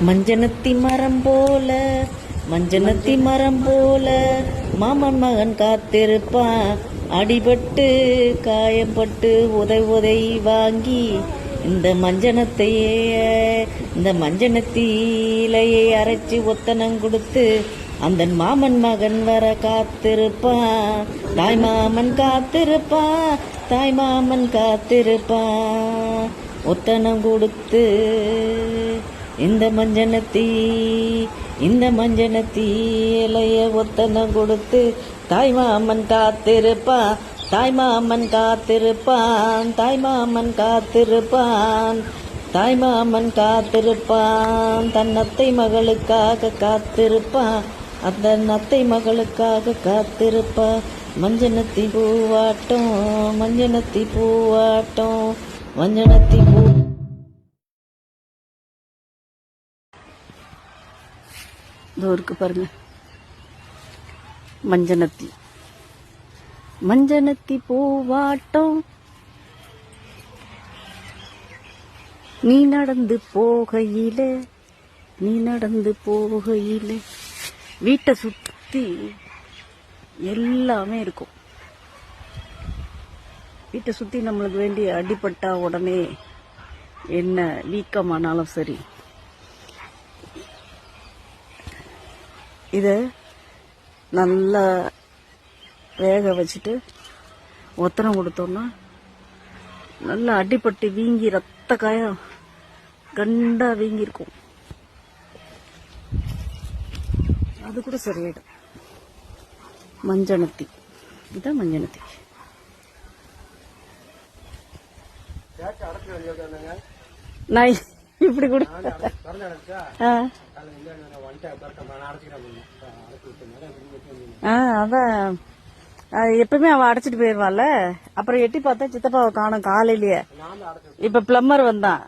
மஞ்சனத்தி மரம் போல மஞ்சனத்தி மரம் போல மாமன் மகன் காத்திருப்பான். அடிபட்டு காயப்பட்டு உதை வாங்கி இந்த மஞ்சனத்தி இலையை அரைச்சி ஒத்தனம் கொடுத்து அந்த மாமன் மகன் வர காத்திருப்பான். தாய் மாமன் காத்திருப்பான் ஒத்தனம் கொடுத்து. இந்த மஞ்சனத்தி இலைய ஒத்தனம் கொடுத்து தாய் மாமன் காத்திருப்பான் தன்னத்தை மகளுக்காக காத்திருப்பான். அந்த நத்தை மகளுக்காக காத்திருப்பான். மஞ்சனத்தி பூவாட்டம் மஞ்சனத்தி பூ இதோ இருக்கு பாருங்க. மஞ்சனத்தி பூவாட்டம் நீ நடந்து போகையில வீட்டை சுத்தி எல்லாமே இருக்கும். வீட்டை சுத்தி நம்மளுக்கு வேண்டிய அடிபட்டா உடனே என்ன வீக்கமானாலும் சரி இத நல்லா வேக வச்சுட்டு ஒத்தனம் கொடுத்தோம்னா நல்லா அடிபட்டு வீங்கி ரத்த காயம் கண்டா வீங்கி இருக்கும். அது கூட சரியாயிடும். மஞ்சனத்தி இதுதான் மஞ்சனத்தி. நான் இப்படி கூட அதான் எப்பவுமே அவன் அடைச்சிட்டு போயிருவான்ல. அப்புறம் எட்டி பார்த்தா சித்தப்பாவை காணும் காலையிலேயே. இப்ப பிளம்பர் வந்தான்.